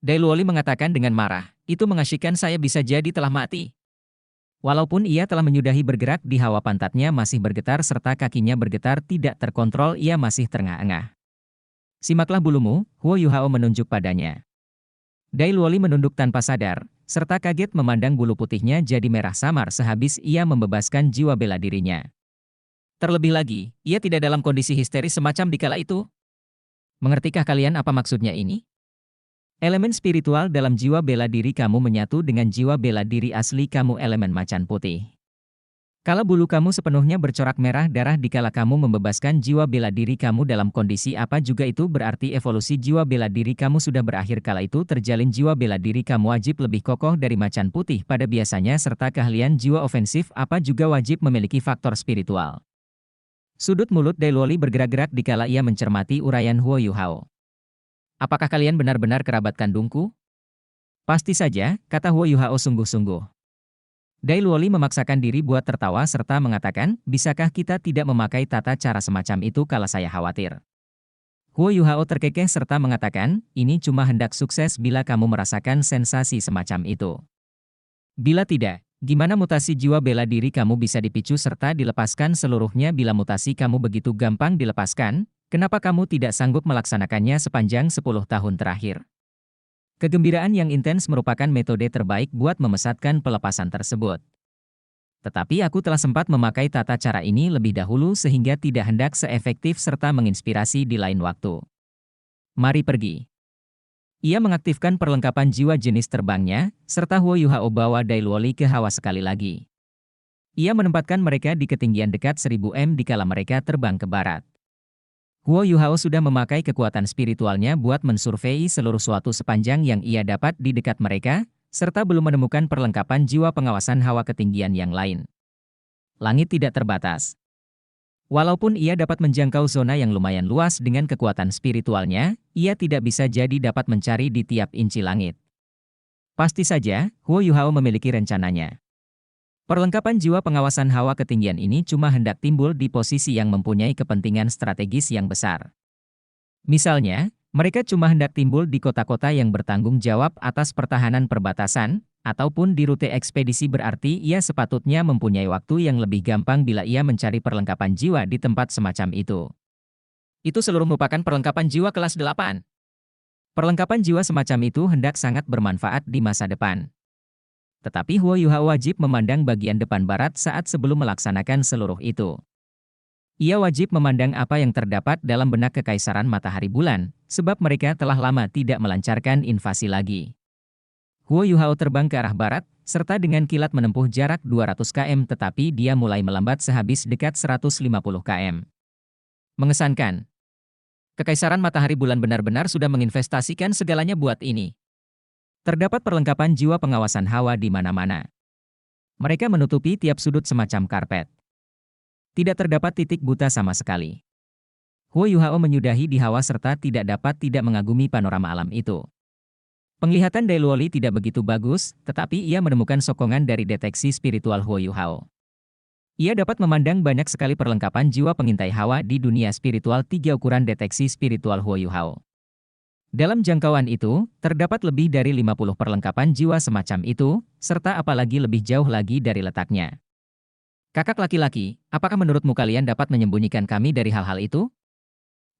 Dai Luoli mengatakan dengan marah, itu mengasyikkan saya bisa jadi telah mati. Walaupun ia telah menyudahi bergerak di hawa pantatnya masih bergetar serta kakinya bergetar tidak terkontrol ia masih terengah-engah. Simaklah bulumu, Huo Yuhao menunjuk padanya. Dai Luoli menunduk tanpa sadar, serta kaget memandang bulu putihnya jadi merah samar sehabis ia membebaskan jiwa bela dirinya. Terlebih lagi, ia tidak dalam kondisi histeris semacam dikala itu. Mengertikah kalian apa maksudnya ini? Elemen spiritual dalam jiwa bela diri kamu menyatu dengan jiwa bela diri asli kamu elemen macan putih. Kala bulu kamu sepenuhnya bercorak merah darah dikala kamu membebaskan jiwa bela diri kamu dalam kondisi apa juga itu berarti evolusi jiwa bela diri kamu sudah berakhir kala itu terjalin jiwa bela diri kamu wajib lebih kokoh dari macan putih pada biasanya serta keahlian jiwa ofensif apa juga wajib memiliki faktor spiritual. Sudut mulut Dai Luoli bergerak-gerak dikala ia mencermati uraian Huo Yuhao. Apakah kalian benar-benar kerabat kandungku? Pasti saja, kata Huo Yuhao sungguh-sungguh. Dai Luoli memaksakan diri buat tertawa serta mengatakan, bisakah kita tidak memakai tata cara semacam itu kala saya khawatir? Huo Yuhao terkekeh serta mengatakan, ini cuma hendak sukses bila kamu merasakan sensasi semacam itu. Bila tidak, gimana mutasi jiwa bela diri kamu bisa dipicu serta dilepaskan seluruhnya bila mutasi kamu begitu gampang dilepaskan? Kenapa kamu tidak sanggup melaksanakannya sepanjang 10 tahun terakhir? Kegembiraan yang intens merupakan metode terbaik buat memesatkan pelepasan tersebut. Tetapi aku telah sempat memakai tata cara ini lebih dahulu sehingga tidak hendak seefektif serta menginspirasi di lain waktu. Mari pergi. Ia mengaktifkan perlengkapan jiwa jenis terbangnya, serta Huo Yuhao bawa Dai Luoli ke hawa sekali lagi. Ia menempatkan mereka di ketinggian dekat 1000 m dikala mereka terbang ke barat. Huo Yuhao sudah memakai kekuatan spiritualnya buat mensurvei seluruh suatu sepanjang yang ia dapat di dekat mereka, serta belum menemukan perlengkapan jiwa pengawasan hawa ketinggian yang lain. Langit tidak terbatas. Walaupun ia dapat menjangkau zona yang lumayan luas dengan kekuatan spiritualnya, ia tidak bisa jadi dapat mencari di tiap inci langit. Pasti saja, Huo Yuhao memiliki rencananya. Perlengkapan jiwa pengawasan hawa ketinggian ini cuma hendak timbul di posisi yang mempunyai kepentingan strategis yang besar. Misalnya, mereka cuma hendak timbul di kota-kota yang bertanggung jawab atas pertahanan perbatasan, ataupun di rute ekspedisi berarti ia sepatutnya mempunyai waktu yang lebih gampang bila ia mencari perlengkapan jiwa di tempat semacam itu. Itu seluruh merupakan perlengkapan jiwa kelas 8. Perlengkapan jiwa semacam itu hendak sangat bermanfaat di masa depan. Tetapi Huo Yuhao wajib memandang bagian depan barat saat sebelum melaksanakan seluruh itu. Ia wajib memandang apa yang terdapat dalam benak Kekaisaran Matahari Bulan, sebab mereka telah lama tidak melancarkan invasi lagi. Huo Yuhao terbang ke arah barat, serta dengan kilat menempuh jarak 200 km tetapi dia mulai melambat sehabis dekat 150 km. Mengesankan. Kekaisaran Matahari Bulan benar-benar sudah menginvestasikan segalanya buat ini. Terdapat perlengkapan jiwa pengawasan hawa di mana-mana. Mereka menutupi tiap sudut semacam karpet. Tidak terdapat titik buta sama sekali. Huo Yuhao menyudahi di hawa serta tidak mengagumi panorama alam itu. Penglihatan Dai Luoli tidak begitu bagus, tetapi ia menemukan sokongan dari deteksi spiritual Huo Yuhao. Ia dapat memandang banyak sekali perlengkapan jiwa pengintai hawa di dunia spiritual 3 ukuran deteksi spiritual Huo Yuhao. Dalam jangkauan itu, terdapat lebih dari 50 perlengkapan jiwa semacam itu, serta apalagi lebih jauh lagi dari letaknya. Kakak laki-laki, apakah menurutmu kalian dapat menyembunyikan kami dari hal-hal itu?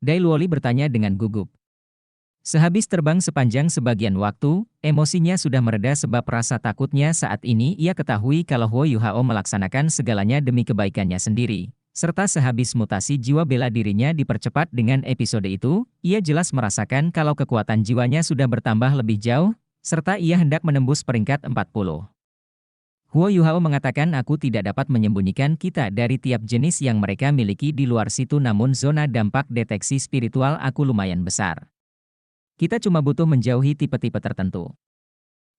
Dai Luoli bertanya dengan gugup. Sehabis terbang sepanjang sebagian waktu, emosinya sudah mereda sebab rasa takutnya saat ini ia ketahui kalau Huo Yuhao melaksanakan segalanya demi kebaikannya sendiri. Serta sehabis mutasi jiwa bela dirinya dipercepat dengan episode itu, ia jelas merasakan kalau kekuatan jiwanya sudah bertambah lebih jauh, serta ia hendak menembus peringkat 40. Huo Yuhao mengatakan aku tidak dapat menyembunyikan kita dari tiap jenis yang mereka miliki di luar situ namun zona dampak deteksi spiritual aku lumayan besar. Kita cuma butuh menjauhi tipe-tipe tertentu.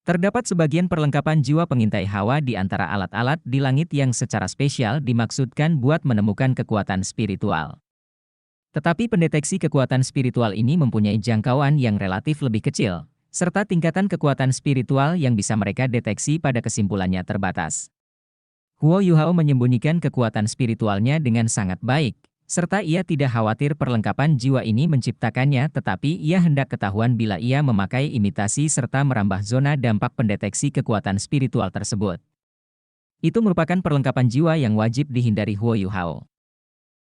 Terdapat sebagian perlengkapan jiwa pengintai hawa di antara alat-alat di langit yang secara spesial dimaksudkan buat menemukan kekuatan spiritual. Tetapi pendeteksi kekuatan spiritual ini mempunyai jangkauan yang relatif lebih kecil, serta tingkatan kekuatan spiritual yang bisa mereka deteksi pada kesimpulannya terbatas. Huo Yuhao menyembunyikan kekuatan spiritualnya dengan sangat baik, Serta ia tidak khawatir perlengkapan jiwa ini menciptakannya, tetapi ia hendak ketahuan bila ia memakai imitasi serta merambah zona dampak pendeteksi kekuatan spiritual tersebut. Itu merupakan perlengkapan jiwa yang wajib dihindari Huo Yuhao.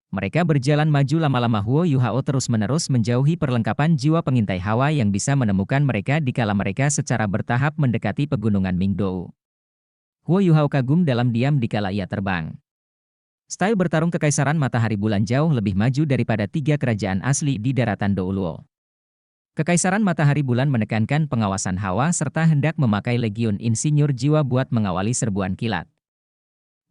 Mereka berjalan maju lama-lama. Huo Yuhao terus-menerus menjauhi perlengkapan jiwa pengintai hawa yang bisa menemukan mereka dikala mereka secara bertahap mendekati pegunungan Mingdou. Huo Yuhao kagum dalam diam dikala ia terbang. Style bertarung Kekaisaran Matahari Bulan jauh lebih maju daripada 3 kerajaan asli di daratan Douluo. Kekaisaran Matahari Bulan menekankan pengawasan hawa serta hendak memakai legiun insinyur jiwa buat mengawali serbuan kilat.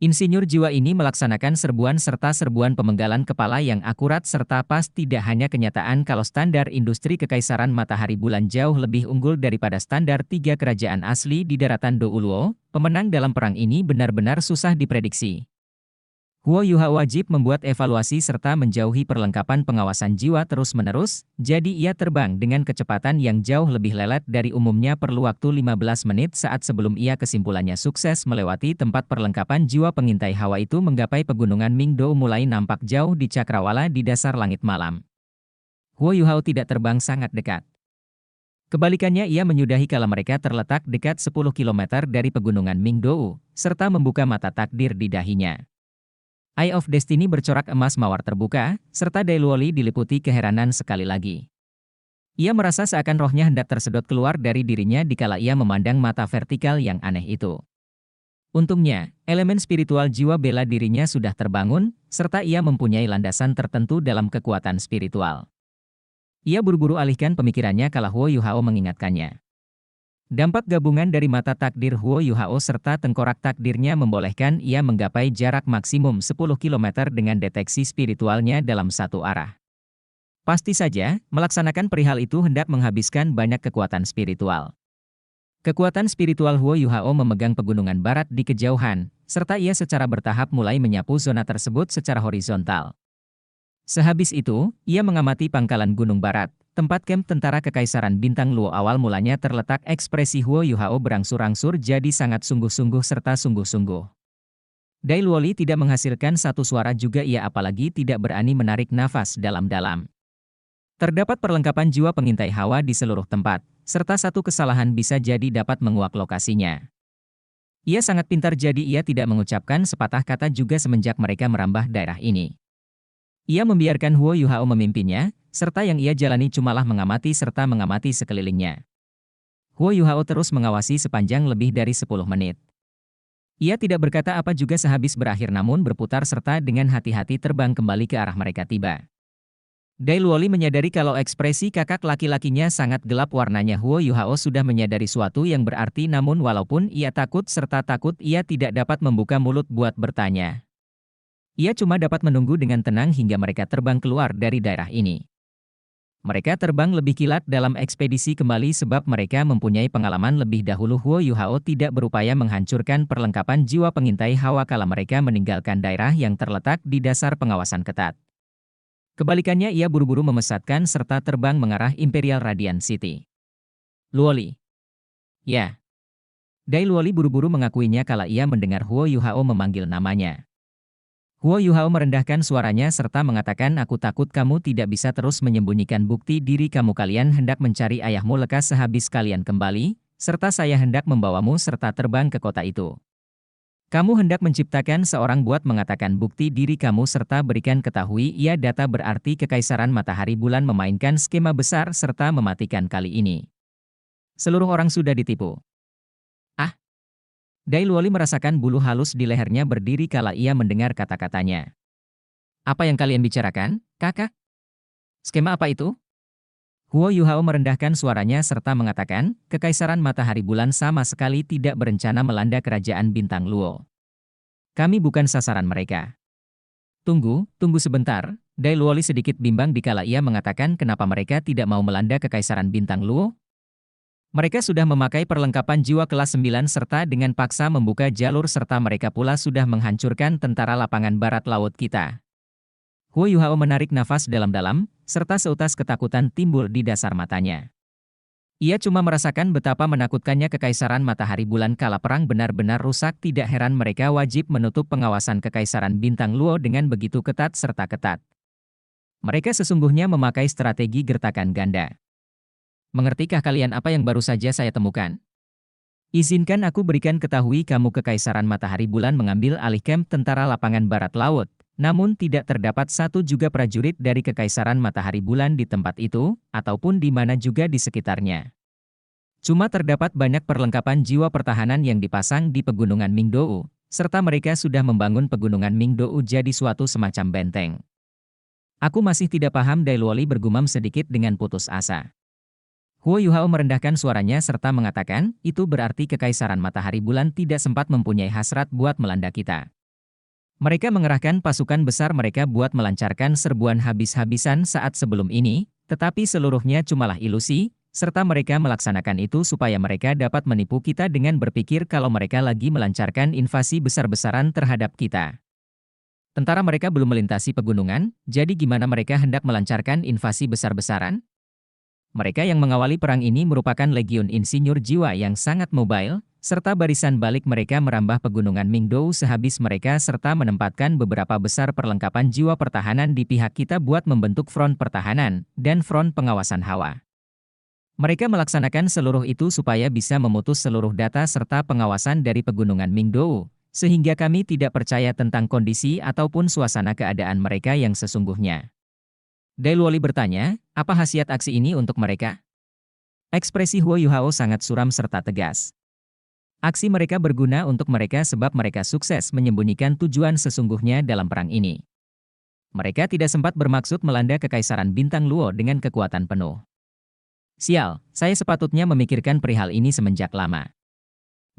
Insinyur jiwa ini melaksanakan serbuan serta serbuan pemenggalan kepala yang akurat serta pas. Tidak hanya kenyataan kalau standar industri Kekaisaran Matahari Bulan jauh lebih unggul daripada standar 3 kerajaan asli di daratan Douluo, pemenang dalam perang ini benar-benar susah diprediksi. Huo Yuhao wajib membuat evaluasi serta menjauhi perlengkapan pengawasan jiwa terus-menerus, jadi ia terbang dengan kecepatan yang jauh lebih lelet dari umumnya. Perlu waktu 15 menit saat sebelum ia kesimpulannya sukses melewati tempat perlengkapan jiwa pengintai hawa itu menggapai pegunungan Mingdou mulai nampak jauh di cakrawala di dasar langit malam. Huo Yuhao tidak terbang sangat dekat. Kebalikannya ia menyudahi kala mereka terletak dekat 10 km dari pegunungan Mingdou, serta membuka mata takdir di dahinya. Eye of Destiny bercorak emas mawar terbuka, serta Dailuoli diliputi keheranan sekali lagi. Ia merasa seakan rohnya hendak tersedot keluar dari dirinya dikala ia memandang mata vertikal yang aneh itu. Untungnya, elemen spiritual jiwa bela dirinya sudah terbangun, serta ia mempunyai landasan tertentu dalam kekuatan spiritual. Ia buru-buru alihkan pemikirannya kala Huo Yuhao mengingatkannya. Dampak gabungan dari mata takdir Huo Yuhao serta tengkorak takdirnya membolehkan ia menggapai jarak maksimum 10 km dengan deteksi spiritualnya dalam satu arah. Pasti saja, melaksanakan perihal itu hendak menghabiskan banyak kekuatan spiritual. Kekuatan spiritual Huo Yuhao memegang pegunungan barat di kejauhan, serta ia secara bertahap mulai menyapu zona tersebut secara horizontal. Sehabis itu, ia mengamati pangkalan gunung barat. Tempat kamp tentara Kekaisaran Bintang Luo awal mulanya terletak. Ekspresi Huo Yuhao berangsur-angsur jadi sangat sungguh-sungguh serta sungguh-sungguh. Dailuoli tidak menghasilkan satu suara juga ia apalagi tidak berani menarik nafas dalam-dalam. Terdapat perlengkapan jiwa pengintai hawa di seluruh tempat, serta satu kesalahan bisa jadi dapat menguak lokasinya. Ia sangat pintar jadi ia tidak mengucapkan sepatah kata juga semenjak mereka merambah daerah ini. Ia membiarkan Huo Yuhao memimpinnya, serta yang ia jalani cumalah mengamati serta mengamati sekelilingnya. Huo Yuhao terus mengawasi sepanjang lebih dari 10 menit. Ia tidak berkata apa juga sehabis berakhir namun berputar serta dengan hati-hati terbang kembali ke arah mereka tiba. Dailuoli menyadari kalau ekspresi kakak laki-lakinya sangat gelap warnanya. Huo Yuhao sudah menyadari suatu yang berarti namun walaupun ia takut serta takut ia tidak dapat membuka mulut buat bertanya. Ia cuma dapat menunggu dengan tenang hingga mereka terbang keluar dari daerah ini. Mereka terbang lebih kilat dalam ekspedisi kembali sebab mereka mempunyai pengalaman lebih dahulu. Huo Yuhao tidak berupaya menghancurkan perlengkapan jiwa pengintai hawa kala mereka meninggalkan daerah yang terletak di dasar pengawasan ketat. Kebalikannya ia buru-buru memesatkan serta terbang mengarah Imperial Radiant City. Luoli. Ya. Dailuoli buru-buru mengakuinya kala ia mendengar Huo Yuhao memanggil namanya. Huo Yuhao merendahkan suaranya serta mengatakan, aku takut kamu tidak bisa terus menyembunyikan bukti diri kamu. Kalian hendak mencari ayahmu lekas sehabis kalian kembali, serta saya hendak membawamu serta terbang ke kota itu. Kamu hendak menciptakan seorang buat mengatakan bukti diri kamu serta berikan ketahui ia data berarti Kekaisaran Matahari Bulan memainkan skema besar serta mematikan kali ini. Seluruh orang sudah ditipu. Dailuoli merasakan bulu halus di lehernya berdiri kala ia mendengar kata-katanya. Apa yang kalian bicarakan, kakak? Skema apa itu? Huo Yuhao merendahkan suaranya serta mengatakan, Kekaisaran Matahari Bulan sama sekali tidak berencana melanda kerajaan Bintang Luo. Kami bukan sasaran mereka. Tunggu sebentar. Dailuoli sedikit bimbang dikala ia mengatakan kenapa mereka tidak mau melanda Kekaisaran Bintang Luo. Mereka sudah memakai perlengkapan jiwa kelas 9 serta dengan paksa membuka jalur serta mereka pula sudah menghancurkan tentara lapangan barat laut kita. Huo Yuhao menarik nafas dalam-dalam, serta seutas ketakutan timbul di dasar matanya. Ia cuma merasakan betapa menakutkannya Kekaisaran Matahari Bulan kala perang benar-benar rusak. Tidak heran mereka wajib menutup pengawasan Kekaisaran Bintang Luo dengan begitu ketat serta ketat. Mereka sesungguhnya memakai strategi gertakan ganda. Mengertikah kalian apa yang baru saja saya temukan? Izinkan aku berikan ketahui kamu Kekaisaran Matahari Bulan mengambil alih kamp tentara lapangan barat laut. Namun tidak terdapat satu juga prajurit dari Kekaisaran Matahari Bulan di tempat itu, ataupun di mana juga di sekitarnya. Cuma terdapat banyak perlengkapan jiwa pertahanan yang dipasang di pegunungan Mingdou, serta mereka sudah membangun pegunungan Mingdou jadi suatu semacam benteng. Aku masih tidak paham, Dailuoli bergumam sedikit dengan putus asa. Huo Yuhao merendahkan suaranya serta mengatakan, itu berarti Kekaisaran Matahari Bulan tidak sempat mempunyai hasrat buat melanda kita. Mereka mengerahkan pasukan besar mereka buat melancarkan serbuan habis-habisan saat sebelum ini, tetapi seluruhnya cumalah ilusi, serta mereka melaksanakan itu supaya mereka dapat menipu kita dengan berpikir kalau mereka lagi melancarkan invasi besar-besaran terhadap kita. Tentara mereka belum melintasi pegunungan, jadi gimana mereka hendak melancarkan invasi besar-besaran? Mereka yang mengawali perang ini merupakan legiun insinyur jiwa yang sangat mobile, serta barisan balik mereka merambah pegunungan Mingdou sehabis mereka serta menempatkan beberapa besar perlengkapan jiwa pertahanan di pihak kita buat membentuk front pertahanan dan front pengawasan hawa. Mereka melaksanakan seluruh itu supaya bisa memutus seluruh data serta pengawasan dari pegunungan Mingdou, sehingga kami tidak percaya tentang kondisi ataupun suasana keadaan mereka yang sesungguhnya. Dailuoli bertanya, apa khasiat aksi ini untuk mereka? Ekspresi Huo Yuhao sangat suram serta tegas. Aksi mereka berguna untuk mereka sebab mereka sukses menyembunyikan tujuan sesungguhnya dalam perang ini. Mereka tidak sempat bermaksud melanda Kekaisaran Bintang Luo dengan kekuatan penuh. Sial, saya sepatutnya memikirkan perihal ini semenjak lama.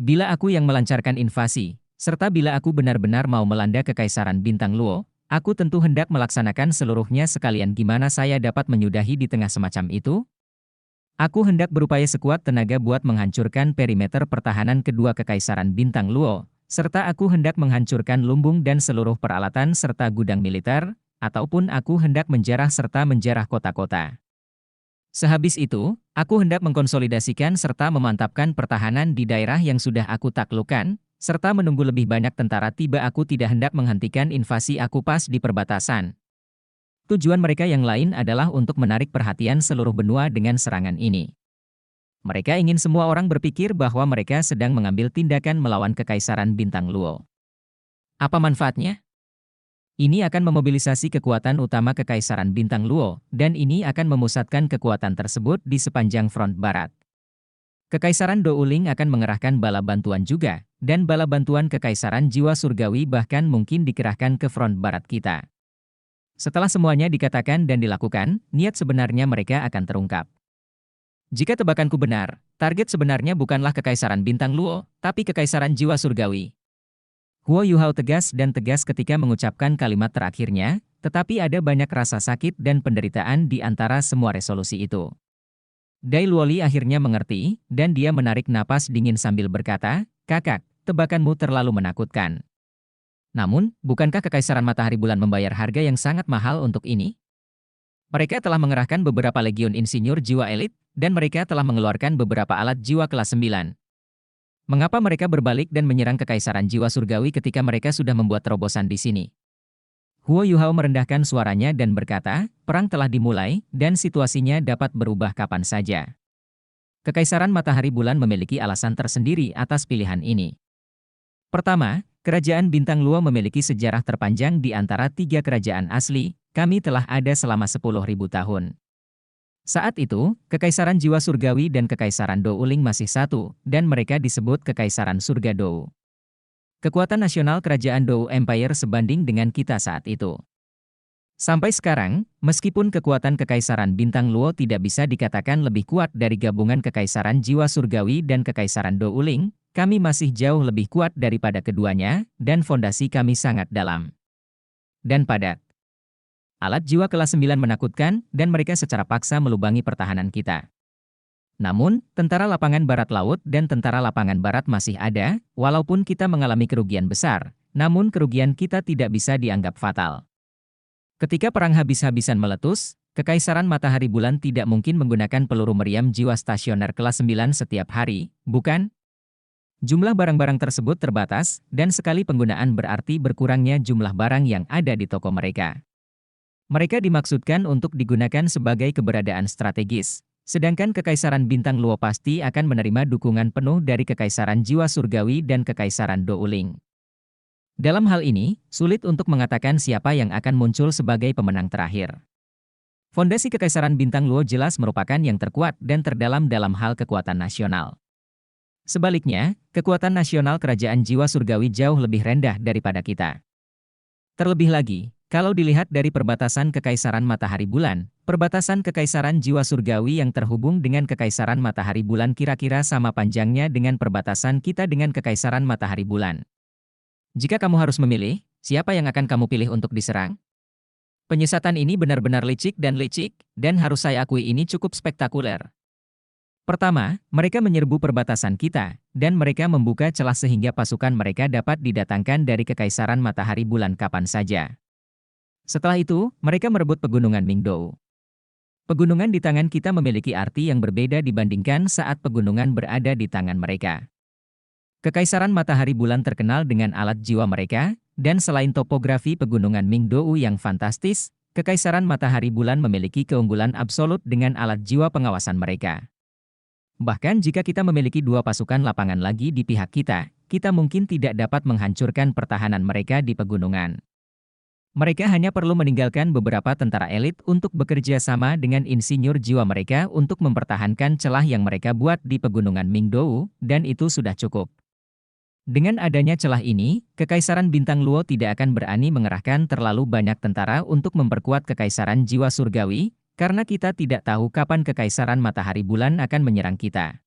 Bila aku yang melancarkan invasi, serta bila aku benar-benar mau melanda Kekaisaran Bintang Luo, aku tentu hendak melaksanakan seluruhnya sekalian. Gimana saya dapat menyudahi di tengah semacam itu? Aku hendak berupaya sekuat tenaga buat menghancurkan perimeter pertahanan kedua Kekaisaran Bintang Luo, serta aku hendak menghancurkan lumbung dan seluruh peralatan serta gudang militer, ataupun aku hendak menjarah serta menjarah kota-kota. Sehabis itu, aku hendak mengkonsolidasikan serta memantapkan pertahanan di daerah yang sudah aku taklukkan, serta menunggu lebih banyak tentara tiba. Aku tidak hendak menghentikan invasi aku pas di perbatasan. Tujuan mereka yang lain adalah untuk menarik perhatian seluruh benua dengan serangan ini. Mereka ingin semua orang berpikir bahwa mereka sedang mengambil tindakan melawan Kekaisaran Bintang Luo. Apa manfaatnya? Ini akan memobilisasi kekuatan utama Kekaisaran Bintang Luo, dan ini akan memusatkan kekuatan tersebut di sepanjang front barat. Kekaisaran Douling akan mengerahkan bala bantuan juga, dan bala bantuan Kekaisaran Jiwa Surgawi bahkan mungkin dikerahkan ke front barat kita. Setelah semuanya dikatakan dan dilakukan, niat sebenarnya mereka akan terungkap. Jika tebakanku benar, target sebenarnya bukanlah Kekaisaran Bintang Luo, tapi Kekaisaran Jiwa Surgawi. Huo Yuhao tegas ketika mengucapkan kalimat terakhirnya, tetapi ada banyak rasa sakit dan penderitaan di antara semua resolusi itu. Dailuoli akhirnya mengerti, dan dia menarik napas dingin sambil berkata, "Kakak, tebakanmu terlalu menakutkan. Namun, bukankah Kekaisaran Matahari Bulan membayar harga yang sangat mahal untuk ini? Mereka telah mengerahkan beberapa legiun insinyur jiwa elit, dan mereka telah mengeluarkan beberapa alat jiwa kelas 9. Mengapa mereka berbalik dan menyerang Kekaisaran Jiwa Surgawi ketika mereka sudah membuat terobosan di sini?" Huo Yuhao merendahkan suaranya dan berkata, perang telah dimulai, dan situasinya dapat berubah kapan saja. Kekaisaran Matahari Bulan memiliki alasan tersendiri atas pilihan ini. Pertama, Kerajaan Bintang Luo memiliki sejarah terpanjang di antara tiga kerajaan asli, kami telah ada selama 10.000 tahun. Saat itu, Kekaisaran Jiwa Surgawi dan Kekaisaran Douling masih satu, dan mereka disebut Kekaisaran Surga Dou. Kekuatan nasional Kerajaan Dou Empire sebanding dengan kita saat itu. Sampai sekarang, meskipun kekuatan Kekaisaran Bintang Luo tidak bisa dikatakan lebih kuat dari gabungan Kekaisaran Jiwa Surgawi dan Kekaisaran Douling, kami masih jauh lebih kuat daripada keduanya, dan fondasi kami sangat dalam dan padat. Alat jiwa kelas 9 menakutkan, dan mereka secara paksa melubangi pertahanan kita. Namun, tentara lapangan barat laut dan tentara lapangan barat masih ada, walaupun kita mengalami kerugian besar, namun kerugian kita tidak bisa dianggap fatal. Ketika perang habis-habisan meletus, Kekaisaran Matahari Bulan tidak mungkin menggunakan peluru meriam jiwa stasioner kelas 9 setiap hari, bukan? Jumlah barang-barang tersebut terbatas, dan sekali penggunaan berarti berkurangnya jumlah barang yang ada di toko mereka. Mereka dimaksudkan untuk digunakan sebagai keberadaan strategis. Sedangkan Kekaisaran Bintang Luo pasti akan menerima dukungan penuh dari Kekaisaran Jiwa Surgawi dan Kekaisaran Douling. Dalam hal ini, sulit untuk mengatakan siapa yang akan muncul sebagai pemenang terakhir. Fondasi Kekaisaran Bintang Luo jelas merupakan yang terkuat dan terdalam dalam hal kekuatan nasional. Sebaliknya, kekuatan nasional Kerajaan Jiwa Surgawi jauh lebih rendah daripada kita. Terlebih lagi, kalau dilihat dari perbatasan Kekaisaran Matahari Bulan, perbatasan Kekaisaran Jiwa Surgawi yang terhubung dengan Kekaisaran Matahari Bulan kira-kira sama panjangnya dengan perbatasan kita dengan Kekaisaran Matahari Bulan. Jika kamu harus memilih, siapa yang akan kamu pilih untuk diserang? Penyesatan ini benar-benar licik, dan harus saya akui ini cukup spektakuler. Pertama, mereka menyerbu perbatasan kita, dan mereka membuka celah sehingga pasukan mereka dapat didatangkan dari Kekaisaran Matahari Bulan kapan saja. Setelah itu, mereka merebut pegunungan Mingdou. Pegunungan di tangan kita memiliki arti yang berbeda dibandingkan saat pegunungan berada di tangan mereka. Kekaisaran Matahari Bulan terkenal dengan alat jiwa mereka, dan selain topografi pegunungan Mingdou yang fantastis, Kekaisaran Matahari Bulan memiliki keunggulan absolut dengan alat jiwa pengawasan mereka. Bahkan jika kita memiliki dua pasukan lapangan lagi di pihak kita mungkin tidak dapat menghancurkan pertahanan mereka di pegunungan. Mereka hanya perlu meninggalkan beberapa tentara elit untuk bekerja sama dengan insinyur jiwa mereka untuk mempertahankan celah yang mereka buat di pegunungan Mingdou, dan itu sudah cukup. Dengan adanya celah ini, Kekaisaran Bintang Luo tidak akan berani mengerahkan terlalu banyak tentara untuk memperkuat Kekaisaran Jiwa Surgawi, karena kita tidak tahu kapan Kekaisaran Matahari Bulan akan menyerang kita.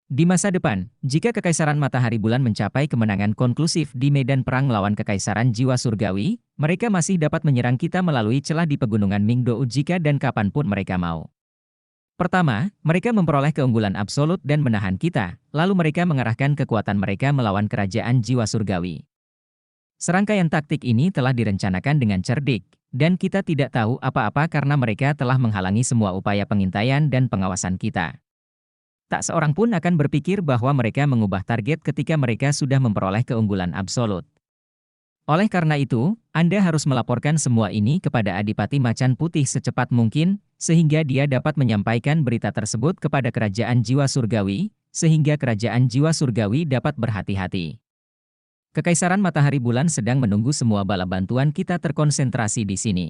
Di masa depan, jika Kekaisaran Matahari Bulan mencapai kemenangan konklusif di medan perang melawan Kekaisaran Jiwa Surgawi, mereka masih dapat menyerang kita melalui celah di pegunungan Mingdou jika dan kapanpun mereka mau. Pertama, mereka memperoleh keunggulan absolut dan menahan kita, lalu mereka mengarahkan kekuatan mereka melawan Kerajaan Jiwa Surgawi. Serangkaian taktik ini telah direncanakan dengan cerdik, dan kita tidak tahu apa-apa karena mereka telah menghalangi semua upaya pengintaian dan pengawasan kita. Tak seorang pun akan berpikir bahwa mereka mengubah target ketika mereka sudah memperoleh keunggulan absolut. Oleh karena itu, Anda harus melaporkan semua ini kepada Adipati Macan Putih secepat mungkin, sehingga dia dapat menyampaikan berita tersebut kepada Kerajaan Jiwa Surgawi, sehingga Kerajaan Jiwa Surgawi dapat berhati-hati. Kekaisaran Matahari Bulan sedang menunggu semua bala bantuan kita terkonsentrasi di sini.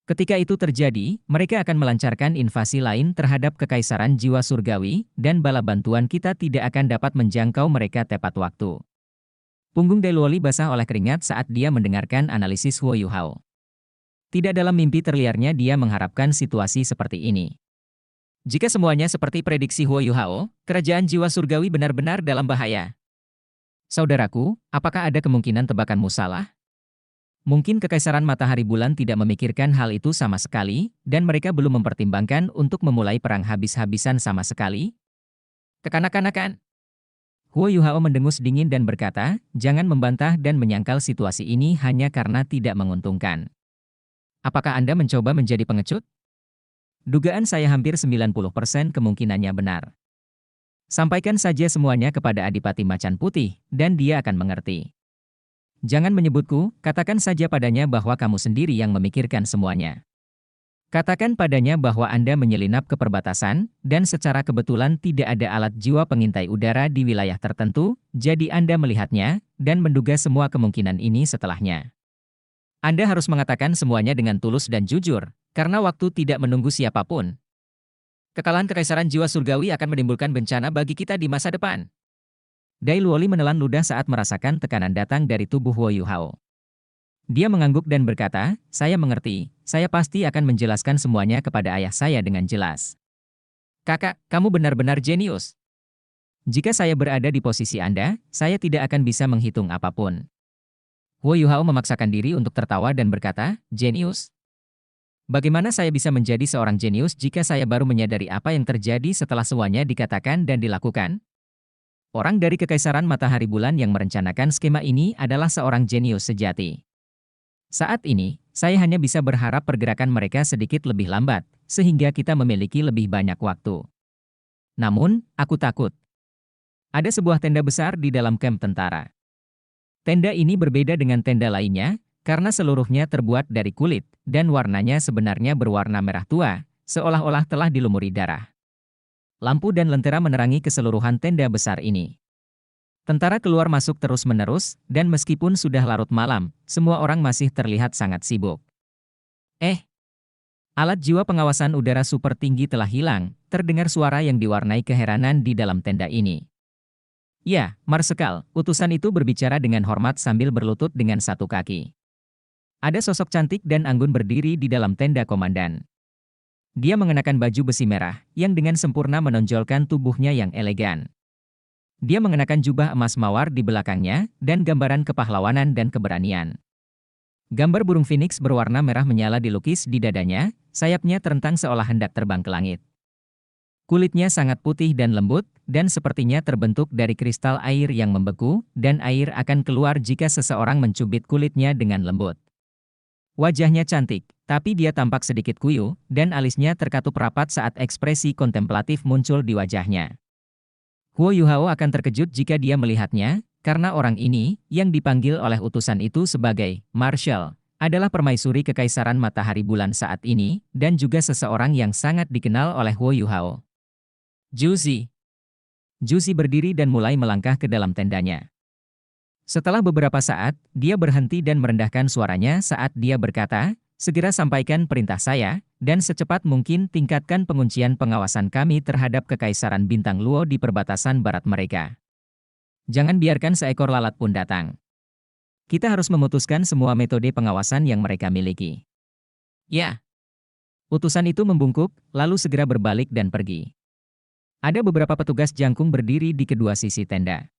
Ketika itu terjadi, mereka akan melancarkan invasi lain terhadap Kekaisaran Jiwa Surgawi, dan bala bantuan kita tidak akan dapat menjangkau mereka tepat waktu. Punggung Dailuoli basah oleh keringat saat dia mendengarkan analisis Huo Yuhao. Tidak dalam mimpi terliarnya dia mengharapkan situasi seperti ini. Jika semuanya seperti prediksi Huo Yuhao, Kerajaan Jiwa Surgawi benar-benar dalam bahaya. Saudaraku, apakah ada kemungkinan tebakanmu salah? Mungkin Kekaisaran Matahari Bulan tidak memikirkan hal itu sama sekali, dan mereka belum mempertimbangkan untuk memulai perang habis-habisan sama sekali. Kekanak-kanakan. Huo Yuhao mendengus dingin dan berkata, jangan membantah dan menyangkal situasi ini hanya karena tidak menguntungkan. Apakah Anda mencoba menjadi pengecut? Dugaan saya hampir 90% kemungkinannya benar. Sampaikan saja semuanya kepada Adipati Macan Putih, dan dia akan mengerti. Jangan menyebutku, katakan saja padanya bahwa kamu sendiri yang memikirkan semuanya. Katakan padanya bahwa Anda menyelinap ke perbatasan, dan secara kebetulan tidak ada alat jiwa pengintai udara di wilayah tertentu, jadi Anda melihatnya, dan menduga semua kemungkinan ini setelahnya. Anda harus mengatakan semuanya dengan tulus dan jujur, karena waktu tidak menunggu siapapun. Kekalahan Kekaisaran Jiwa Surgawi akan menimbulkan bencana bagi kita di masa depan. Dailuoli menelan ludah saat merasakan tekanan datang dari tubuh Huo Yuhao. Dia mengangguk dan berkata, saya mengerti, saya pasti akan menjelaskan semuanya kepada ayah saya dengan jelas. Kakak, kamu benar-benar jenius. Jika saya berada di posisi Anda, saya tidak akan bisa menghitung apapun. Huo Yuhao memaksakan diri untuk tertawa dan berkata, jenius? Bagaimana saya bisa menjadi seorang jenius jika saya baru menyadari apa yang terjadi setelah semuanya dikatakan dan dilakukan? Orang dari Kekaisaran Matahari Bulan yang merencanakan skema ini adalah seorang jenius sejati. Saat ini, saya hanya bisa berharap pergerakan mereka sedikit lebih lambat, sehingga kita memiliki lebih banyak waktu. Namun, aku takut. Ada sebuah tenda besar di dalam kamp tentara. Tenda ini berbeda dengan tenda lainnya, Karena seluruhnya terbuat dari kulit, dan warnanya sebenarnya berwarna merah tua, seolah-olah telah dilumuri darah. Lampu dan lentera menerangi keseluruhan tenda besar ini. Tentara keluar masuk terus-menerus, dan meskipun sudah larut malam, semua orang masih terlihat sangat sibuk. Alat jiwa pengawasan udara super tinggi telah hilang, terdengar suara yang diwarnai keheranan di dalam tenda ini. Ya, Marsekal, utusan itu berbicara dengan hormat sambil berlutut dengan satu kaki. Ada sosok cantik dan anggun berdiri di dalam tenda komandan. Dia mengenakan baju besi merah, yang dengan sempurna menonjolkan tubuhnya yang elegan. Dia mengenakan jubah emas mawar di belakangnya, dan gambaran kepahlawanan dan keberanian. Gambar burung phoenix berwarna merah menyala dilukis di dadanya, sayapnya terentang seolah hendak terbang ke langit. Kulitnya sangat putih dan lembut, dan sepertinya terbentuk dari kristal air yang membeku, dan air akan keluar jika seseorang mencubit kulitnya dengan lembut. Wajahnya cantik, tapi dia tampak sedikit kuyu, dan alisnya terkatup rapat saat ekspresi kontemplatif muncul di wajahnya. Huo Yuhao akan terkejut jika dia melihatnya, karena orang ini, yang dipanggil oleh utusan itu sebagai Marshal, adalah permaisuri kekaisaran matahari bulan saat ini, dan juga seseorang yang sangat dikenal oleh Huo Yuhao. Juzi. Juzi berdiri dan mulai melangkah ke dalam tendanya. Setelah beberapa saat, dia berhenti dan merendahkan suaranya saat dia berkata, "Segera sampaikan perintah saya, dan secepat mungkin tingkatkan penguncian pengawasan kami terhadap Kekaisaran Bintang Luo di perbatasan barat mereka. Jangan biarkan seekor lalat pun datang. Kita harus memutuskan semua metode pengawasan yang mereka miliki." Ya. Utusan itu membungkuk, lalu segera berbalik dan pergi. Ada beberapa petugas jangkung berdiri di kedua sisi tenda.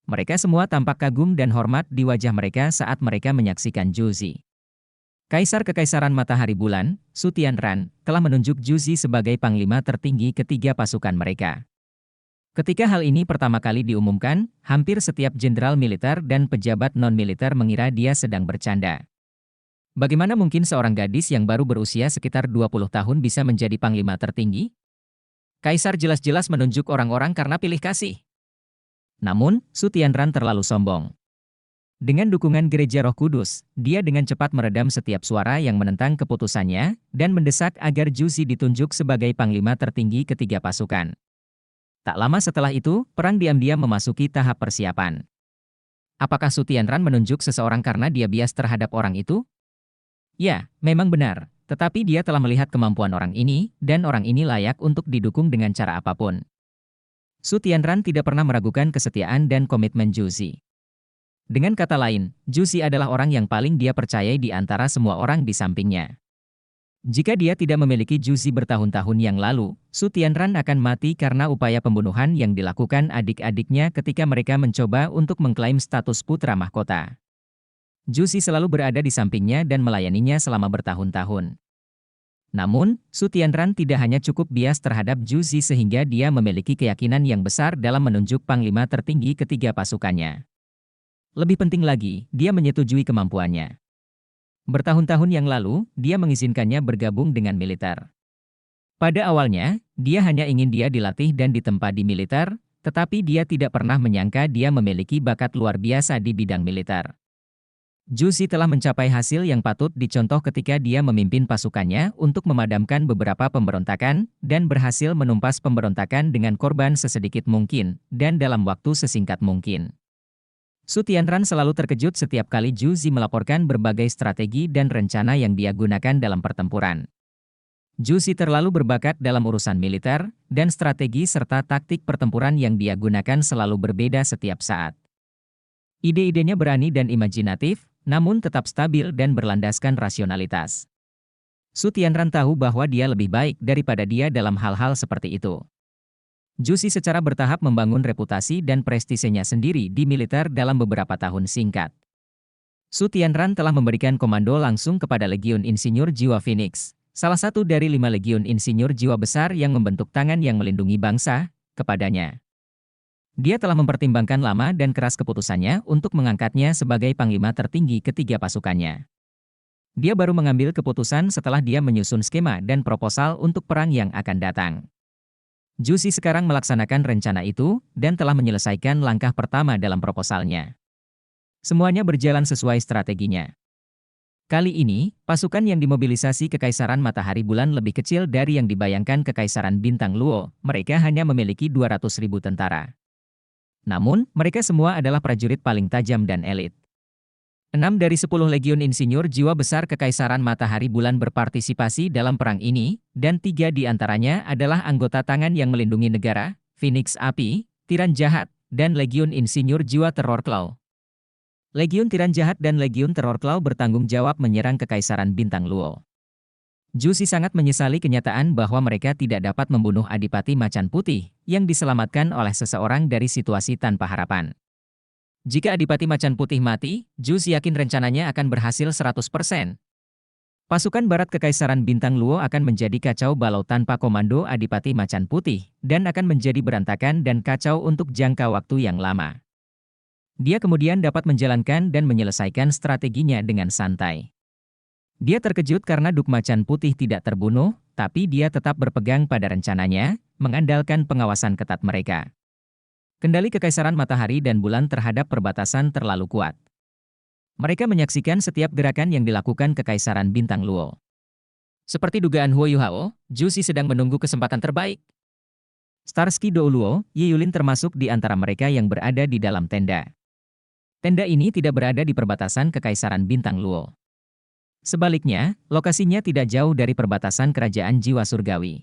Mereka semua tampak kagum dan hormat di wajah mereka saat mereka menyaksikan Juzi. Kaisar Kekaisaran Matahari Bulan, Su Tianran, telah menunjuk Juzi sebagai panglima tertinggi ketiga pasukan mereka. Ketika hal ini pertama kali diumumkan, hampir setiap jenderal militer dan pejabat non-militer mengira dia sedang bercanda. Bagaimana mungkin seorang gadis yang baru berusia sekitar 20 tahun bisa menjadi panglima tertinggi? Kaisar jelas-jelas menunjuk orang-orang karena pilih kasih. Namun, Su Tianran terlalu sombong. Dengan dukungan Gereja Roh Kudus, dia dengan cepat meredam setiap suara yang menentang keputusannya, dan mendesak agar Juzi ditunjuk sebagai panglima tertinggi ketiga pasukan. Tak lama setelah itu, perang diam-diam memasuki tahap persiapan. Apakah Su Tianran menunjuk seseorang karena dia bias terhadap orang itu? Ya, memang benar, tetapi dia telah melihat kemampuan orang ini, dan orang ini layak untuk didukung dengan cara apapun. Su Tianran tidak pernah meragukan kesetiaan dan komitmen Juzi. Dengan kata lain, Juzi adalah orang yang paling dia percayai di antara semua orang di sampingnya. Jika dia tidak memiliki Juzi bertahun-tahun yang lalu, Su Tianran akan mati karena upaya pembunuhan yang dilakukan adik-adiknya ketika mereka mencoba untuk mengklaim status putra mahkota. Juzi selalu berada di sampingnya dan melayaninya selama bertahun-tahun. Namun, Su Tianran tidak hanya cukup bias terhadap Juzi sehingga dia memiliki keyakinan yang besar dalam menunjuk panglima tertinggi ketiga pasukannya. Lebih penting lagi, dia menyetujui kemampuannya. Bertahun-tahun yang lalu, dia mengizinkannya bergabung dengan militer. Pada awalnya, dia hanya ingin dia dilatih dan ditempa di militer, tetapi dia tidak pernah menyangka dia memiliki bakat luar biasa di bidang militer. Juzi telah mencapai hasil yang patut dicontoh ketika dia memimpin pasukannya untuk memadamkan beberapa pemberontakan, dan berhasil menumpas pemberontakan dengan korban sesedikit mungkin, dan dalam waktu sesingkat mungkin. Su Tianran selalu terkejut setiap kali Juzi melaporkan berbagai strategi dan rencana yang dia gunakan dalam pertempuran. Juzi terlalu berbakat dalam urusan militer, dan strategi serta taktik pertempuran yang dia gunakan selalu berbeda setiap saat. Ide-idenya berani dan imajinatif, namun tetap stabil dan berlandaskan rasionalitas. Su Tianran tahu bahwa dia lebih baik daripada dia dalam hal-hal seperti itu. Juzi secara bertahap membangun reputasi dan prestisenya sendiri di militer dalam beberapa tahun singkat. Su Tianran telah memberikan komando langsung kepada Legiun Insinyur Jiwa Phoenix, salah satu dari 5 Legiun Insinyur Jiwa besar yang membentuk tangan yang melindungi bangsa, kepadanya. Dia telah mempertimbangkan lama dan keras keputusannya untuk mengangkatnya sebagai panglima tertinggi ketiga pasukannya. Dia baru mengambil keputusan setelah dia menyusun skema dan proposal untuk perang yang akan datang. Juzi sekarang melaksanakan rencana itu, dan telah menyelesaikan langkah pertama dalam proposalnya. Semuanya berjalan sesuai strateginya. Kali ini, pasukan yang dimobilisasi Kekaisaran Matahari Bulan lebih kecil dari yang dibayangkan Kekaisaran Bintang Luo. Mereka hanya memiliki 200.000 tentara. Namun, mereka semua adalah prajurit paling tajam dan elit. 6 dari 10 legiun insinyur jiwa besar Kekaisaran Matahari Bulan berpartisipasi dalam perang ini, dan 3 di antaranya adalah anggota tangan yang melindungi negara, Phoenix Api, Tiran Jahat, dan Legiun Insinyur Jiwa Teror Claw. Legiun Tiran Jahat dan Legiun Teror Claw bertanggung jawab menyerang Kekaisaran Bintang Luo. Jusi sangat menyesali kenyataan bahwa mereka tidak dapat membunuh Adipati Macan Putih, yang diselamatkan oleh seseorang dari situasi tanpa harapan. Jika Adipati Macan Putih mati, Jus yakin rencananya akan berhasil 100%. Pasukan Barat Kekaisaran Bintang Luo akan menjadi kacau balau tanpa komando Adipati Macan Putih, dan akan menjadi berantakan dan kacau untuk jangka waktu yang lama. Dia kemudian dapat menjalankan dan menyelesaikan strateginya dengan santai. Dia terkejut karena Duk Macan Putih tidak terbunuh, tapi dia tetap berpegang pada rencananya, mengandalkan pengawasan ketat mereka. Kendali Kekaisaran Matahari dan Bulan terhadap perbatasan terlalu kuat. Mereka menyaksikan setiap gerakan yang dilakukan Kekaisaran Bintang Luo. Seperti dugaan Huo Yuhao, Jusi sedang menunggu kesempatan terbaik. Starsky Do Luo, Ye Yulin termasuk di antara mereka yang berada di dalam tenda. Tenda ini tidak berada di perbatasan Kekaisaran Bintang Luo. Sebaliknya, lokasinya tidak jauh dari perbatasan Kerajaan Jiwa Surgawi.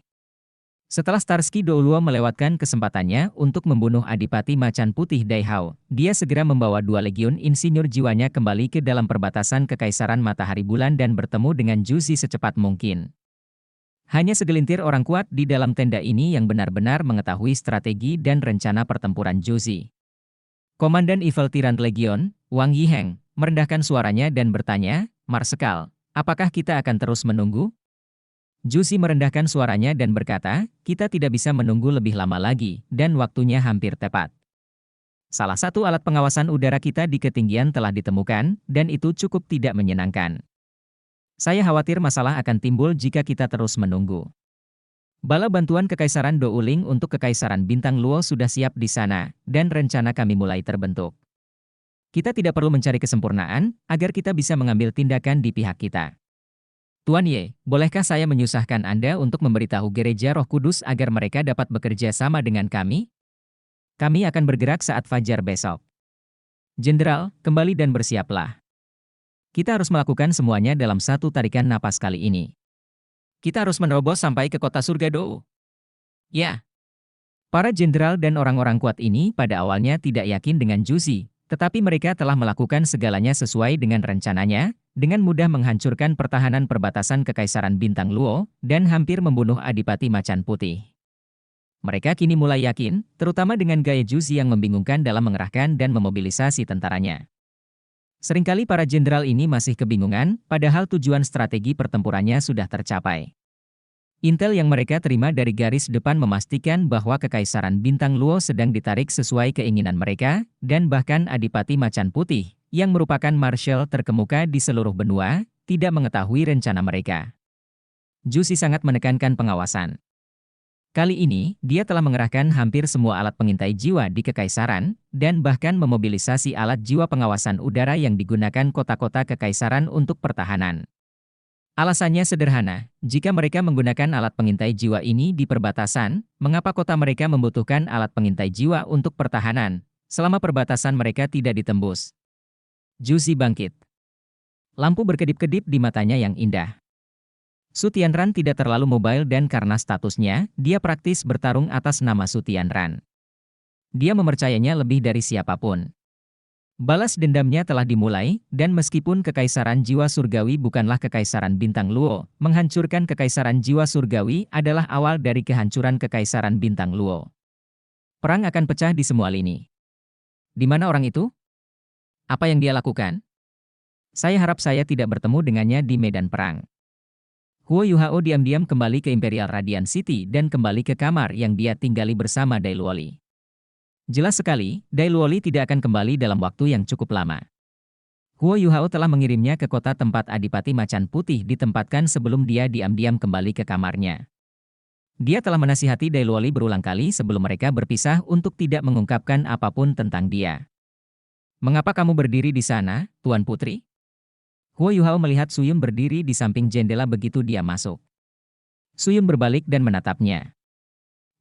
Setelah Starsky Do Luo melewatkan kesempatannya untuk membunuh Adipati Macan Putih Dai Hao, dia segera membawa 2 legiun insinyur jiwanya kembali ke dalam perbatasan Kekaisaran Matahari Bulan dan bertemu dengan Jusi secepat mungkin. Hanya segelintir orang kuat di dalam tenda ini yang benar-benar mengetahui strategi dan rencana pertempuran Jusi. Komandan Evil Tyrant Legion, Wang Yiheng, merendahkan suaranya dan bertanya, "Marsekal, apakah kita akan terus menunggu?" Jusi merendahkan suaranya dan berkata, "Kita tidak bisa menunggu lebih lama lagi, dan waktunya hampir tepat. Salah satu alat pengawasan udara kita di ketinggian telah ditemukan, dan itu cukup tidak menyenangkan. Saya khawatir masalah akan timbul jika kita terus menunggu." Bala bantuan Kekaisaran Douling untuk Kekaisaran Bintang Luo sudah siap di sana, dan rencana kami mulai terbentuk. Kita tidak perlu mencari kesempurnaan, agar kita bisa mengambil tindakan di pihak kita. Tuan Ye, bolehkah saya menyusahkan Anda untuk memberitahu Gereja Roh Kudus agar mereka dapat bekerja sama dengan kami? Kami akan bergerak saat fajar besok. Jenderal, kembali dan bersiaplah. Kita harus melakukan semuanya dalam satu tarikan napas kali ini. Kita harus menerobos sampai ke kota surga Dou. Ya. Para jenderal dan orang-orang kuat ini pada awalnya tidak yakin dengan Jusi, tetapi mereka telah melakukan segalanya sesuai dengan rencananya, dengan mudah menghancurkan pertahanan perbatasan Kekaisaran Bintang Luo, dan hampir membunuh Adipati Macan Putih. Mereka kini mulai yakin, terutama dengan gaya Jusi yang membingungkan dalam mengerahkan dan memobilisasi tentaranya. Seringkali para jenderal ini masih kebingungan, padahal tujuan strategi pertempurannya sudah tercapai. Intel yang mereka terima dari garis depan memastikan bahwa Kekaisaran Bintang Luo sedang ditarik sesuai keinginan mereka, dan bahkan Adipati Macan Putih, yang merupakan marshal terkemuka di seluruh benua, tidak mengetahui rencana mereka. Jusi sangat menekankan pengawasan. Kali ini, dia telah mengerahkan hampir semua alat pengintai jiwa di Kekaisaran, dan bahkan memobilisasi alat jiwa pengawasan udara yang digunakan kota-kota Kekaisaran untuk pertahanan. Alasannya sederhana, jika mereka menggunakan alat pengintai jiwa ini di perbatasan, mengapa kota mereka membutuhkan alat pengintai jiwa untuk pertahanan, selama perbatasan mereka tidak ditembus? Jusi bangkit. Lampu berkedip-kedip di matanya yang indah. Su Tianran tidak terlalu mobile dan karena statusnya, dia praktis bertarung atas nama Su Tianran. Dia mempercayainya lebih dari siapapun. Balas dendamnya telah dimulai, dan meskipun Kekaisaran Jiwa Surgawi bukanlah Kekaisaran Bintang Luo, menghancurkan Kekaisaran Jiwa Surgawi adalah awal dari kehancuran Kekaisaran Bintang Luo. Perang akan pecah di semua lini. Di mana orang itu? Apa yang dia lakukan? Saya harap saya tidak bertemu dengannya di medan perang. Huo Yuhao diam-diam kembali ke Imperial Radiant City dan kembali ke kamar yang dia tinggali bersama Dai Luoli. Jelas sekali, Dai Luoli tidak akan kembali dalam waktu yang cukup lama. Huo Yuhao telah mengirimnya ke kota tempat Adipati Macan Putih ditempatkan sebelum dia diam-diam kembali ke kamarnya. Dia telah menasihati Dai Luoli berulang kali sebelum mereka berpisah untuk tidak mengungkapkan apapun tentang dia. Mengapa kamu berdiri di sana, Tuan Putri? Huo Yuhao melihat Suyun berdiri di samping jendela begitu dia masuk. Suyun berbalik dan menatapnya.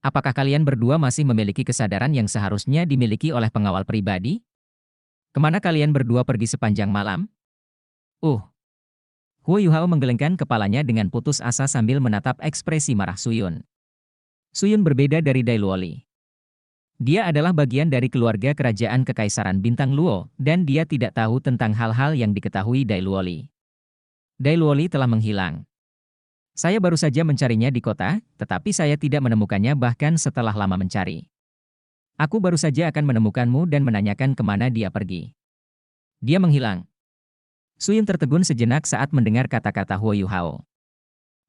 Apakah kalian berdua masih memiliki kesadaran yang seharusnya dimiliki oleh pengawal pribadi? Kemana kalian berdua pergi sepanjang malam? Huo Yuhao menggelengkan kepalanya dengan putus asa sambil menatap ekspresi marah Suyun. Suyun berbeda dari Dai Luoli. Dia adalah bagian dari keluarga kerajaan Kekaisaran Bintang Luo, dan dia tidak tahu tentang hal-hal yang diketahui Dai Luoli. Dai Luoli telah menghilang. Saya baru saja mencarinya di kota, tetapi saya tidak menemukannya bahkan setelah lama mencari. Aku baru saja akan menemukanmu dan menanyakan kemana dia pergi. Dia menghilang. Suyun tertegun sejenak saat mendengar kata-kata Huo Yuhao.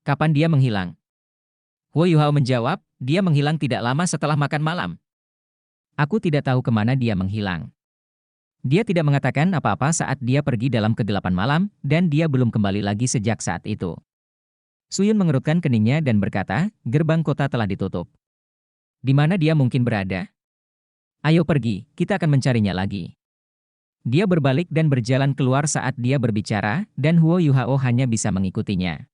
Kapan dia menghilang? Huo Yuhao menjawab, dia menghilang tidak lama setelah makan malam. Aku tidak tahu kemana dia menghilang. Dia tidak mengatakan apa-apa saat dia pergi dalam kegelapan malam, dan dia belum kembali lagi sejak saat itu. Suyun mengerutkan keningnya dan berkata, gerbang kota telah ditutup. Di mana dia mungkin berada? Ayo pergi, kita akan mencarinya lagi. Dia berbalik dan berjalan keluar saat dia berbicara, dan Huo Yuhao hanya bisa mengikutinya.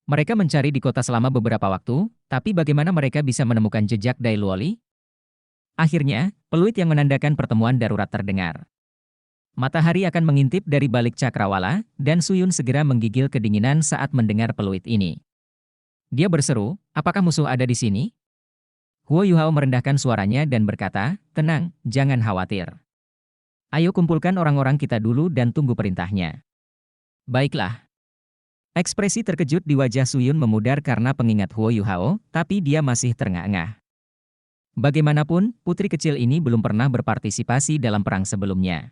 Mereka mencari di kota selama beberapa waktu, tapi bagaimana mereka bisa menemukan jejak Dai Luoli? Akhirnya, peluit yang menandakan pertemuan darurat terdengar. Matahari akan mengintip dari balik cakrawala, dan Suyun segera menggigil kedinginan saat mendengar peluit ini. Dia berseru, apakah musuh ada di sini? Huo Yuhao merendahkan suaranya dan berkata, tenang, jangan khawatir. Ayo kumpulkan orang-orang kita dulu dan tunggu perintahnya. Baiklah. Ekspresi terkejut di wajah Suyun memudar karena pengingat Huo Yuhao, tapi dia masih terengah-engah. Bagaimanapun, putri kecil ini belum pernah berpartisipasi dalam perang sebelumnya.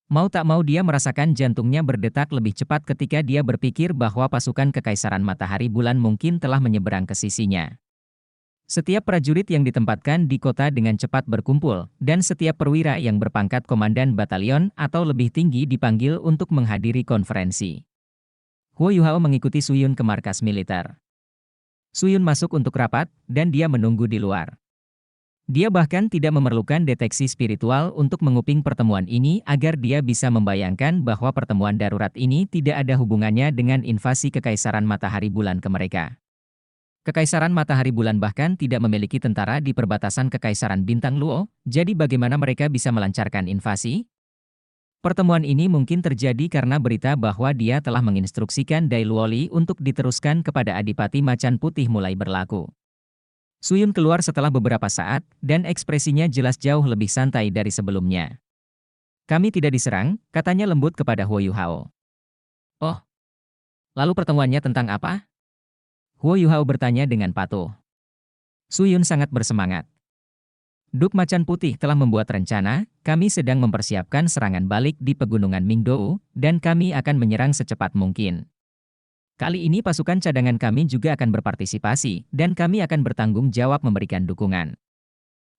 Mau tak mau dia merasakan jantungnya berdetak lebih cepat ketika dia berpikir bahwa pasukan Kekaisaran Matahari Bulan mungkin telah menyeberang ke sisinya. Setiap prajurit yang ditempatkan di kota dengan cepat berkumpul, dan setiap perwira yang berpangkat komandan batalion atau lebih tinggi dipanggil untuk menghadiri konferensi. Huo Yuhao mengikuti Suyun ke markas militer. Suyun masuk untuk rapat, dan dia menunggu di luar. Dia bahkan tidak memerlukan deteksi spiritual untuk menguping pertemuan ini agar dia bisa membayangkan bahwa pertemuan darurat ini tidak ada hubungannya dengan invasi Kekaisaran Matahari Bulan ke mereka. Kekaisaran Matahari Bulan bahkan tidak memiliki tentara di perbatasan Kekaisaran Bintang Luo, jadi bagaimana mereka bisa melancarkan invasi? Pertemuan ini mungkin terjadi karena berita bahwa dia telah menginstruksikan Dai Luoli untuk diteruskan kepada Adipati Macan Putih mulai berlaku. Suyun keluar setelah beberapa saat, dan ekspresinya jelas jauh lebih santai dari sebelumnya. Kami tidak diserang, katanya lembut kepada Huo Yuhao. Oh, lalu pertemuannya tentang apa? Huo Yuhao bertanya dengan patuh. Suyun sangat bersemangat. Duk Macan Putih telah membuat rencana, kami sedang mempersiapkan serangan balik di pegunungan Mingdou, dan kami akan menyerang secepat mungkin. Kali ini pasukan cadangan kami juga akan berpartisipasi, dan kami akan bertanggung jawab memberikan dukungan.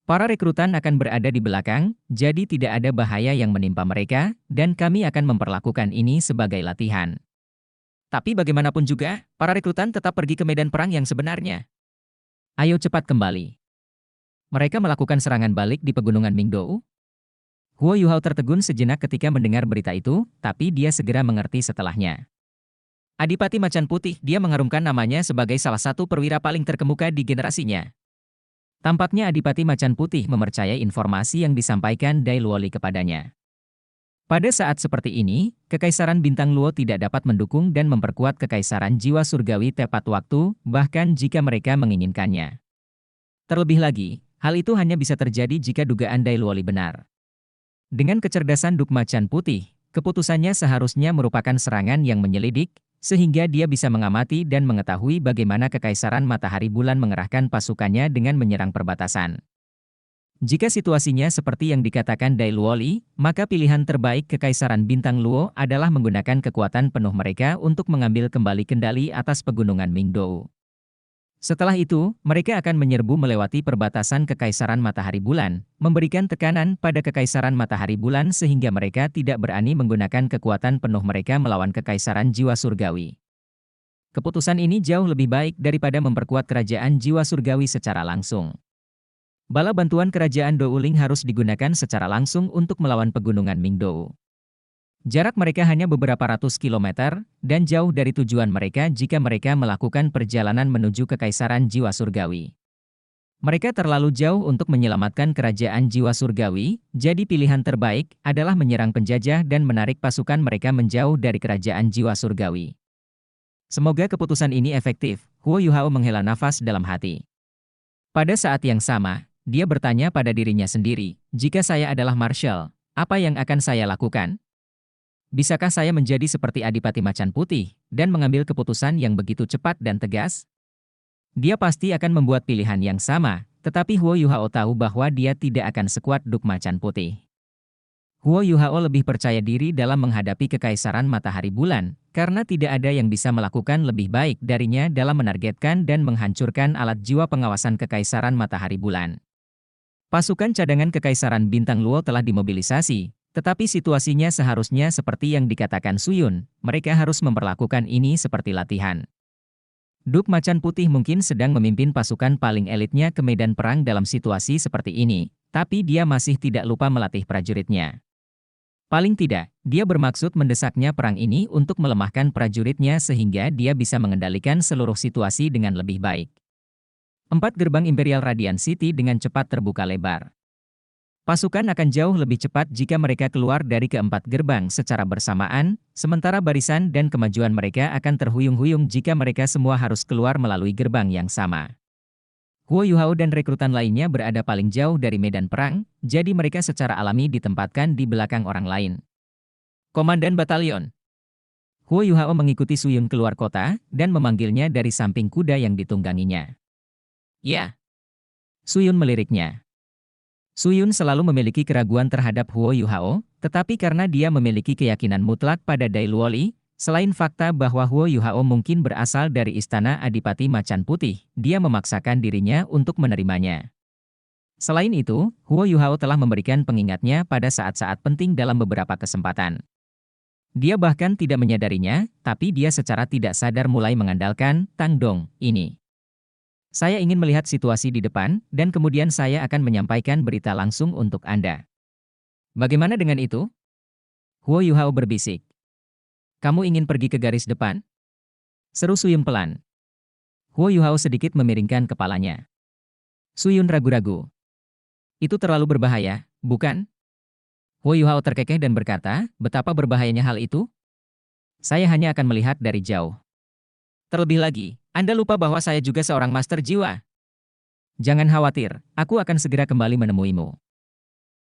Para rekrutan akan berada di belakang, jadi tidak ada bahaya yang menimpa mereka, dan kami akan memperlakukan ini sebagai latihan. Tapi bagaimanapun juga, para rekrutan tetap pergi ke medan perang yang sebenarnya. Ayo cepat kembali. Mereka melakukan serangan balik di pegunungan Mingdou. Huo Yuhao tertegun sejenak ketika mendengar berita itu, tapi dia segera mengerti setelahnya. Adipati Macan Putih, dia mengharumkan namanya sebagai salah satu perwira paling terkemuka di generasinya. Tampaknya Adipati Macan Putih mempercayai informasi yang disampaikan Dai Luoli kepadanya. Pada saat seperti ini, Kekaisaran Bintang Luo tidak dapat mendukung dan memperkuat Kekaisaran Jiwa Surgawi tepat waktu, bahkan jika mereka menginginkannya. Terlebih lagi, hal itu hanya bisa terjadi jika dugaan Dai Luoli benar. Dengan kecerdasan Duk Macan Putih, keputusannya seharusnya merupakan serangan yang menyelidik, sehingga dia bisa mengamati dan mengetahui bagaimana Kekaisaran Matahari Bulan mengerahkan pasukannya dengan menyerang perbatasan. Jika situasinya seperti yang dikatakan Dai Luoli, maka pilihan terbaik Kekaisaran Bintang Luo adalah menggunakan kekuatan penuh mereka untuk mengambil kembali kendali atas pegunungan Mingdou. Setelah itu, mereka akan menyerbu melewati perbatasan Kekaisaran Matahari Bulan, memberikan tekanan pada Kekaisaran Matahari Bulan sehingga mereka tidak berani menggunakan kekuatan penuh mereka melawan Kekaisaran Jiwa Surgawi. Keputusan ini jauh lebih baik daripada memperkuat kerajaan Jiwa Surgawi secara langsung. Bala bantuan kerajaan Douling harus digunakan secara langsung untuk melawan pegunungan Mingdou. Jarak mereka hanya beberapa ratus kilometer, dan jauh dari tujuan mereka jika mereka melakukan perjalanan menuju kekaisaran jiwa surgawi. Mereka terlalu jauh untuk menyelamatkan kerajaan jiwa surgawi, jadi pilihan terbaik adalah menyerang penjajah dan menarik pasukan mereka menjauh dari kerajaan jiwa surgawi. Semoga keputusan ini efektif, Huo Yuhao menghela nafas dalam hati. Pada saat yang sama, dia bertanya pada dirinya sendiri, jika saya adalah Marshal, apa yang akan saya lakukan? Bisakah saya menjadi seperti Adipati Macan Putih, dan mengambil keputusan yang begitu cepat dan tegas? Dia pasti akan membuat pilihan yang sama, tetapi Huo Yuhao tahu bahwa dia tidak akan sekuat Duk Macan Putih. Huo Yuhao lebih percaya diri dalam menghadapi kekaisaran matahari bulan, karena tidak ada yang bisa melakukan lebih baik darinya dalam menargetkan dan menghancurkan alat jiwa pengawasan kekaisaran matahari bulan. Pasukan cadangan kekaisaran bintang Luo telah dimobilisasi, tetapi situasinya seharusnya seperti yang dikatakan Suyun, mereka harus memperlakukan ini seperti latihan. Duk Macan Putih mungkin sedang memimpin pasukan paling elitnya ke medan perang dalam situasi seperti ini, tapi dia masih tidak lupa melatih prajuritnya. Paling tidak, dia bermaksud mendesaknya perang ini untuk melemahkan prajuritnya sehingga dia bisa mengendalikan seluruh situasi dengan lebih baik. 4 gerbang Imperial Radiant City dengan cepat terbuka lebar. Pasukan akan jauh lebih cepat jika mereka keluar dari keempat gerbang secara bersamaan, sementara barisan dan kemajuan mereka akan terhuyung-huyung jika mereka semua harus keluar melalui gerbang yang sama. Huo Yuhao dan rekrutan lainnya berada paling jauh dari medan perang, jadi mereka secara alami ditempatkan di belakang orang lain. Komandan Batalion. Huo Yuhao mengikuti Suyun keluar kota, dan memanggilnya dari samping kuda yang ditungganginya. Ya. Suyun meliriknya. Suyun selalu memiliki keraguan terhadap Huo Yuhao, tetapi karena dia memiliki keyakinan mutlak pada Dai Luoli, selain fakta bahwa Huo Yuhao mungkin berasal dari istana Adipati Macan Putih, dia memaksakan dirinya untuk menerimanya. Selain itu, Huo Yuhao telah memberikan pengingatnya pada saat-saat penting dalam beberapa kesempatan. Dia bahkan tidak menyadarinya, tapi dia secara tidak sadar mulai mengandalkan Tang Dong ini. Saya ingin melihat situasi di depan, dan kemudian saya akan menyampaikan berita langsung untuk Anda. Bagaimana dengan itu? Huo Yuhao berbisik. Kamu ingin pergi ke garis depan? Seru Suyun pelan. Huo Yuhao sedikit memiringkan kepalanya. Suyun ragu-ragu. Itu terlalu berbahaya, bukan? Huo Yuhao terkekeh dan berkata, betapa berbahayanya hal itu? Saya hanya akan melihat dari jauh. Terlebih lagi, Anda lupa bahwa saya juga seorang master jiwa. Jangan khawatir, aku akan segera kembali menemuimu.